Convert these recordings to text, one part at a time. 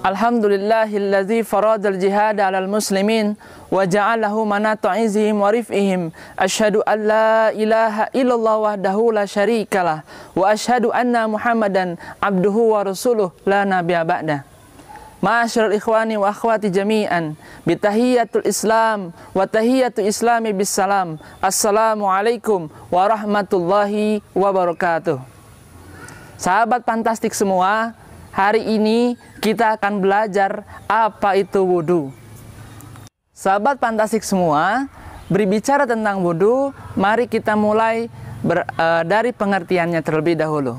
Alhamdulillahilladzi faradal jihad 'alal muslimin wa ja'alahu manata 'izihim wa rif'ihim. Asyhadu an la ilaha illallah wahdahu la syarikalah wa asyhadu anna Muhammadan abduhu wa rasuluh la nabiyya ba'da. Ma'asyiral ikhwani wa akhwati jami'an, bitahiyatul Islam wa tahiyatul Islami bisalam. Assalamualaikum warahmatullahi wabarakatuh. Sahabat fantastik semua, hari ini kita akan belajar apa itu wudu. Sahabat fantastik semua, berbicara tentang wudu, mari kita mulai dari pengertiannya terlebih dahulu.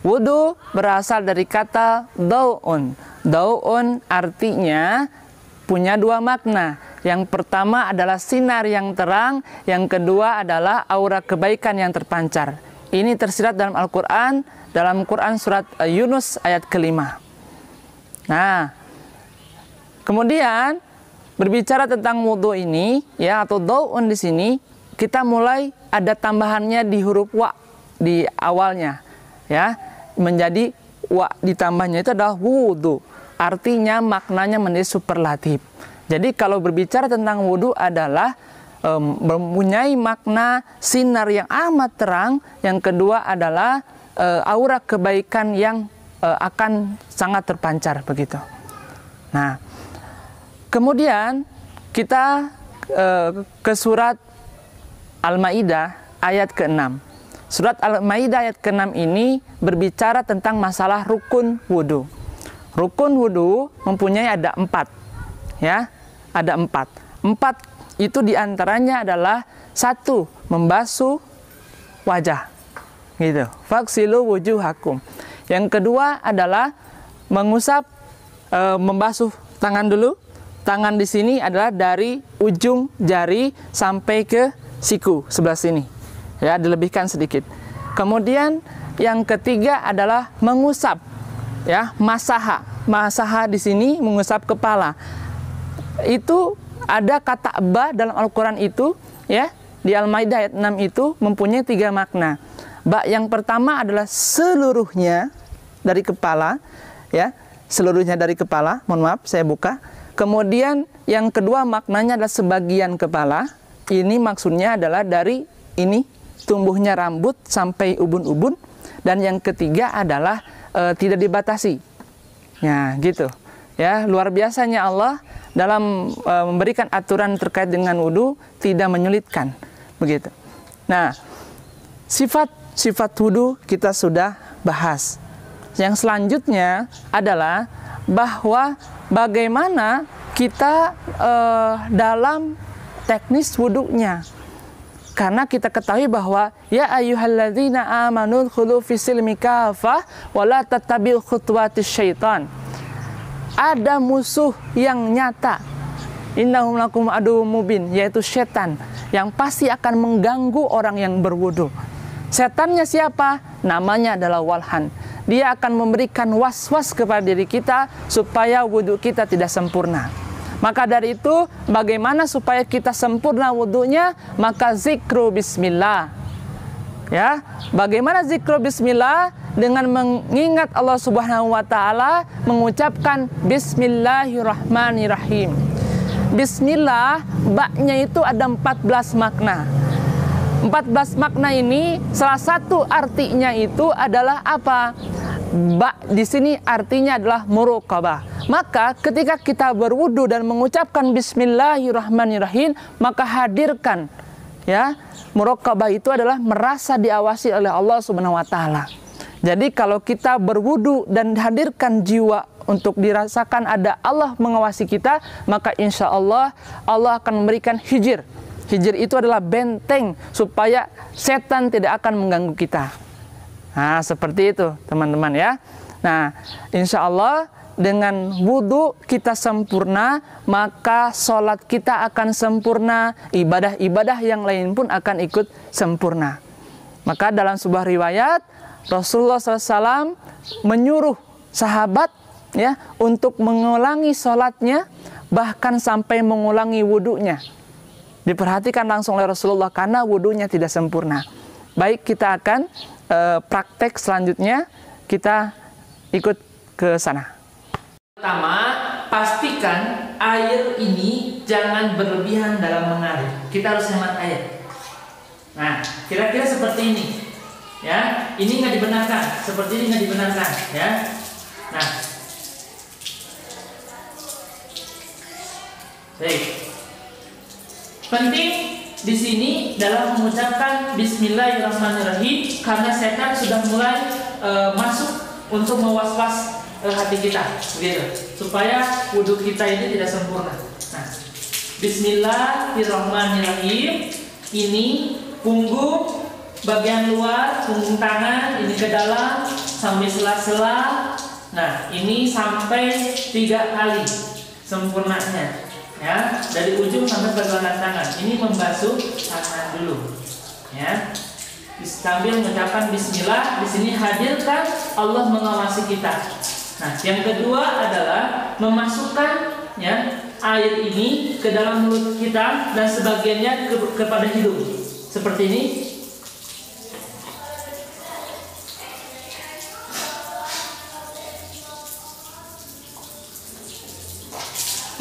Wudu berasal dari kata dau'un. Dau'un artinya punya dua makna. Yang pertama adalah sinar yang terang, yang kedua adalah aura kebaikan yang terpancar. Ini tersirat dalam Al-Quran, dalam Quran surat Yunus ayat ke-5. Nah, kemudian berbicara tentang wudu ini, ya, atau dau'un di sini, kita mulai ada tambahannya di huruf wa di awalnya, ya, menjadi wa ditambahnya itu adalah wudu. Artinya maknanya menjadi superlatif. Jadi kalau berbicara tentang wudu adalah mempunyai makna sinar yang amat terang. Yang kedua adalah aura kebaikan yang akan sangat terpancar begitu. Nah, kemudian kita ke surat Al-Maidah ayat ke-6. Surat Al-Maidah ayat ke-6 ini berbicara tentang masalah rukun wudu. Rukun wudu mempunyai ada 4, ya, ada 4. 4 itu diantaranya adalah 1, membasuh wajah, gitu. Faksilu wujuhakum. Yang kedua adalah mengusap, membasuh tangan dulu. Tangan di sini adalah dari ujung jari sampai ke siku sebelah sini, ya, dilebihkan sedikit. Kemudian yang ketiga adalah mengusap, ya, masaha. Masaha di sini mengusap kepala. Itu ada kata ba dalam Al-Quran itu, ya, di Al-Maidah ayat 6 itu mempunyai 3 makna. Ba yang pertama adalah seluruhnya dari kepala, ya, seluruhnya dari kepala. Mohon maaf, saya buka. Kemudian yang kedua maknanya adalah sebagian kepala. Ini maksudnya adalah dari ini tumbuhnya rambut sampai ubun-ubun. Dan yang ketiga adalah tidak dibatasi. Ya, gitu. Ya, luar biasanya Allah dalam memberikan aturan terkait dengan wudu, tidak menyulitkan, begitu. Nah, sifat wudu kita sudah bahas. Yang selanjutnya adalah bahwa bagaimana kita dalam teknis wudunya. Karena kita ketahui bahwa ya ayyuhalladzina amanu khulu fisilmi kafah wa la tattabi'u khutuwatis syaitan. Ada musuh yang nyata, innahum lakum aduwwum mubin, yaitu setan yang pasti akan mengganggu orang yang berwudu. Setannya siapa? Namanya adalah walhan. Dia akan memberikan was-was kepada diri kita supaya wudu kita tidak sempurna. Maka dari itu, bagaimana supaya kita sempurna wudunya? Maka zikru bismillah. Ya, bagaimana zikru bismillah? Dengan mengingat Allah Subhanahu wa taala, mengucapkan bismillahirrahmanirrahim. Bismillah, ba-nya itu ada 14 makna. 14 makna ini salah satu artinya itu adalah apa? Ba di sini artinya adalah muraqabah. Maka ketika kita berwudu dan mengucapkan bismillahirrahmanirrahim, maka hadirkan, ya, muraqabah itu adalah merasa diawasi oleh Allah Subhanahu wa taala. Jadi kalau kita berwudu dan hadirkan jiwa untuk dirasakan ada Allah mengawasi kita, maka insya Allah Allah akan memberikan hijir. Hijir itu adalah benteng supaya setan tidak akan mengganggu kita. Nah, seperti itu teman-teman, ya. Nah, insya Allah dengan wudu kita sempurna, maka sholat kita akan sempurna, ibadah-ibadah yang lain pun akan ikut sempurna. Maka dalam sebuah riwayat, Rasulullah SAW menyuruh sahabat, ya, untuk mengulangi sholatnya, bahkan sampai mengulangi wudunya. Diperhatikan langsung oleh Rasulullah karena wudunya tidak sempurna. Baik, kita akan praktek selanjutnya, kita ikut ke sana. Pertama, pastikan air ini jangan berlebihan dalam mengalir. Kita harus hemat air. Nah, kira-kira seperti ini. Ya, ini nggak dibenarkan. Seperti ini nggak dibenarkan. Ya. Nah, baik. Penting di sini dalam mengucapkan Bismillahirrahmanirrahim, karena setan sudah mulai masuk untuk mewas-was hati kita, begitu, supaya wudhu kita ini tidak sempurna. Nah, Bismillahirrahmanirrahim. Ini punggung bagian luar, punggung tangan ini ke dalam sampai sela-sela. Nah, ini sampai 3 kali sempurnanya, ya, dari ujung sampai pergelangan tangan. Ini membasuh tangan dulu, ya. Sambil mengucapkan Bismillah. Di sini hadirkan Allah mengawasi kita. Nah, yang kedua adalah memasukkan, ya, air ini ke dalam mulut kita dan sebagiannya kepada hidung. Seperti ini.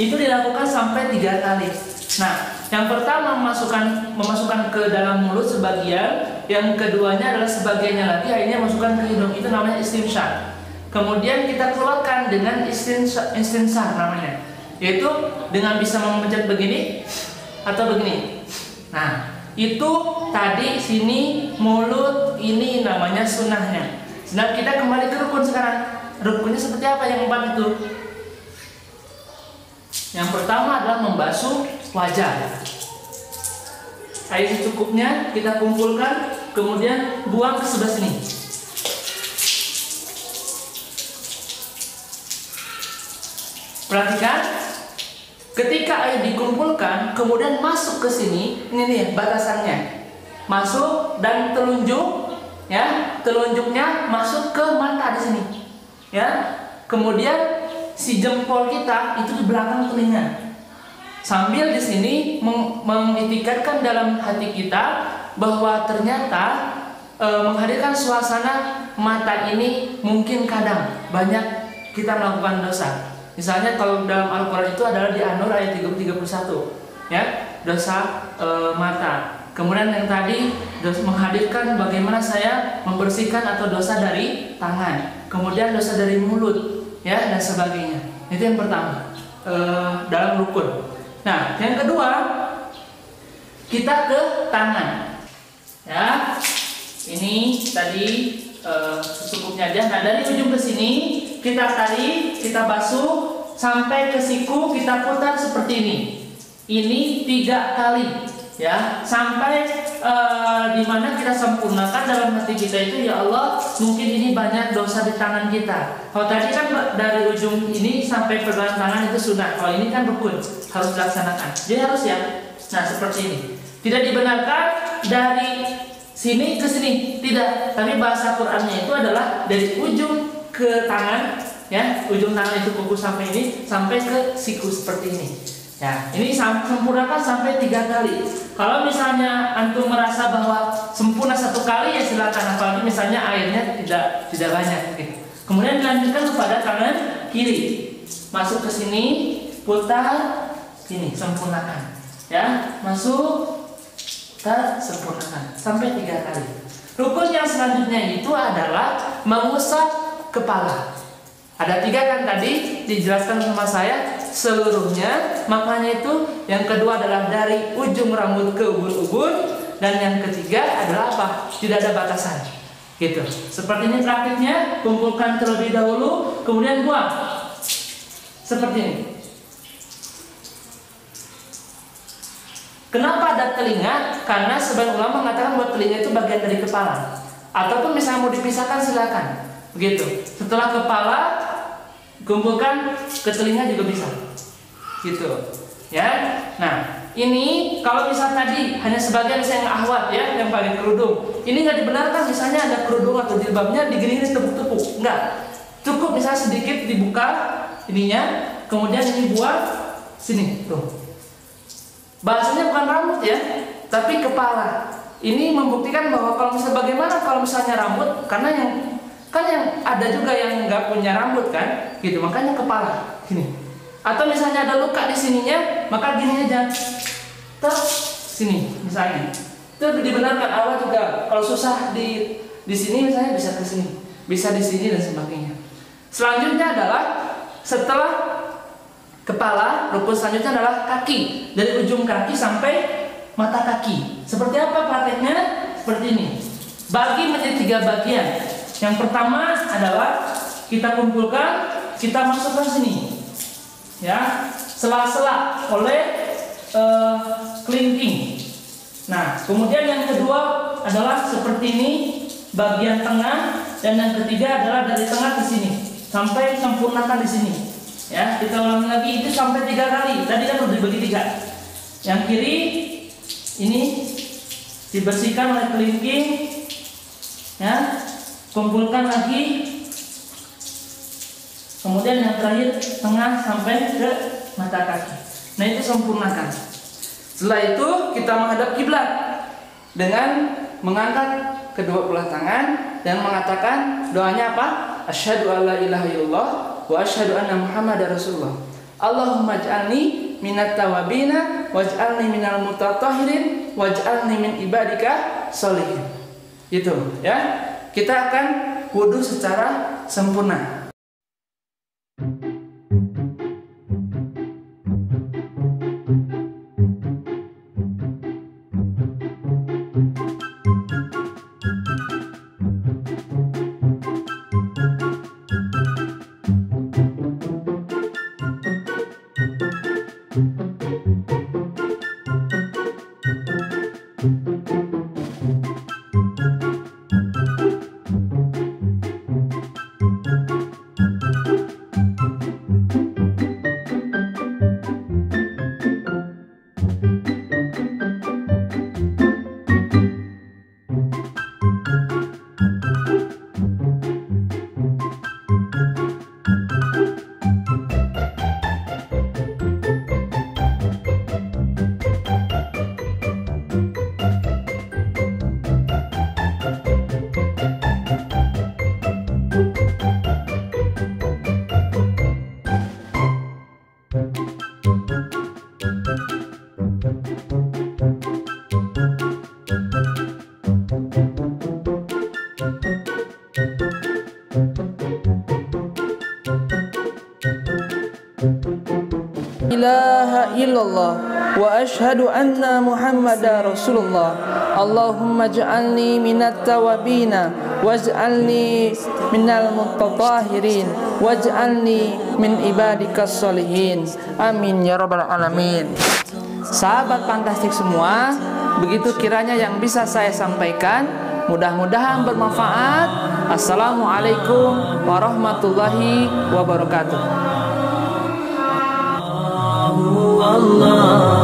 Itu dilakukan sampai 3 kali. Nah, yang pertama memasukkan ke dalam mulut sebagian, yang keduanya adalah sebagiannya lagi akhirnya masukkan ke hidung. Itu namanya istinsyaq. Kemudian kita keluarkan dengan istinsar namanya, yaitu dengan bisa memencet begini atau begini. Nah, itu tadi sini mulut, ini namanya sunnahnya. Nah, kita kembali ke rukun sekarang. Rukunnya seperti apa yang 4 itu? Yang pertama adalah membasuh wajah. Air secukupnya kita kumpulkan, kemudian buang ke sebelah sini. Perhatikan, ketika air dikumpulkan, kemudian masuk ke sini, ini nih batasannya, masuk dan telunjuk, ya, telunjuknya masuk ke mata di sini, ya. Kemudian si jempol kita itu di belakang telinga, sambil di sini mengitikadkan dalam hati kita bahwa ternyata menghadirkan suasana mata ini mungkin kadang banyak kita melakukan dosa. Misalnya kalau dalam Al-Quran itu adalah di An-Nur ayat 31, ya, dosa mata. Kemudian yang tadi menghadirkan bagaimana saya membersihkan atau dosa dari tangan, kemudian dosa dari mulut, ya, dan sebagainya. Itu yang pertama dalam rukun. Nah, yang kedua kita ke tangan, ya. Ini tadi secukupnya aja. Nah, dari ujung ke sini kita tarik, kita basuh sampai ke siku, kita putar seperti ini. Ini 3 kali, ya, sampai dimana kita sempurnakan dalam hati kita itu, ya Allah, mungkin ini banyak dosa di tangan kita. Kalau tadi kan dari ujung ini sampai pergelangan tangan itu sunnah. Kalau ini kan rukun, harus dilaksanakan. Jadi harus, ya. Nah, seperti ini. Tidak dibenarkan dari sini ke sini, tidak. Tapi bahasa Qur'annya itu adalah dari ujung ke tangan, ya, ujung tangan itu kuku sampai ini, sampai ke siku seperti ini. Ya, ini sempurnakan sampai 3 kali. Kalau misalnya antum merasa bahwa sempurna 1 kali, ya silakan. Apalagi misalnya airnya tidak banyak. Gitu. Kemudian dilanjutkan kepada tangan kiri, masuk ke sini, putar, sini, sempurnakan. Ya, masuk, putar, sempurnakan sampai 3 kali. Rukun yang selanjutnya itu adalah mengusap kepala. Ada 3 kan tadi dijelaskan sama saya seluruhnya. Makanya itu yang kedua adalah dari ujung rambut ke ubun-ubun, dan yang ketiga adalah apa? Tidak ada batasan. Gitu. Seperti ini praktiknya, kumpulkan terlebih dahulu, kemudian buang. Seperti ini. Kenapa ada telinga? Karena sebagian ulama mengatakan bahwa telinga itu bagian dari kepala. Ataupun misalnya mau dipisahkan, silakan. Begitu. Setelah kepala, kumpulkan ke telinga juga bisa. Gitu. Ya. Nah, ini kalau misal tadi hanya sebagian saya yang ahwat, ya, yang pakai kerudung. Ini nggak dibenarkan misalnya ada kerudung atau jilbabnya digini-gini tepuk-tepuk. Enggak. Cukup misalnya sedikit dibuka ininya, kemudian ini buat sini, tuh. Bahasanya bukan rambut, ya, tapi kepala. Ini membuktikan bahwa kalau misalnya bagaimana kalau misalnya rambut, karena yang Kan yang ada juga yang nggak punya rambut kan, gitu. Makanya kepala gini. Atau misalnya ada luka di sininya, maka gini aja. Terus sini misalnya. Itu dibenarkan. Allah juga kalau susah di sini misalnya bisa ke sini, bisa di sini dan sebagainya. Selanjutnya adalah setelah kepala, rukun selanjutnya adalah kaki. Dari ujung kaki sampai mata kaki. Seperti apa prakteknya? Seperti ini. Bagi menjadi 3 bagian. Yang pertama adalah kita kumpulkan, kita masukkan sini, ya, sela-sela oleh kelingking. Nah, kemudian yang kedua adalah seperti ini, bagian tengah, dan yang ketiga adalah dari tengah ke sini sampai sempurnakan di sini. Ya, kita ulangi lagi itu sampai 3 kali. Tadi kan udah dibagi 3. Yang kiri ini dibersihkan oleh kelingking, ya, kumpulkan lagi. Kemudian yang terakhir tengah sampai ke mata kaki. Nah, itu sempurnakan. Setelah itu kita menghadap kiblat dengan mengangkat kedua belah tangan dan mengatakan doanya apa? Asyhadu alla ilaha illallah wa asyhadu anna Muhammadar Rasulullah. Allahumma ij'alni minat tawabina waj'alni minal mutatahhirin waj'alni min ibadika sholihin. Itu ya. Kita akan wudu secara sempurna. ilaha illallah wa ashhadu anna Muhammadar Rasulullah. Allahumma ij'alni minat tawabina waj'alni minal mutatahhirin waj'alni min ibadikas sholihin. Amin ya rabbal alamin. Sahabat fantastik semua, begitu kiranya yang bisa saya sampaikan, mudah-mudahan bermanfaat. Assalamualaikum warahmatullahi wabarakatuh. Allah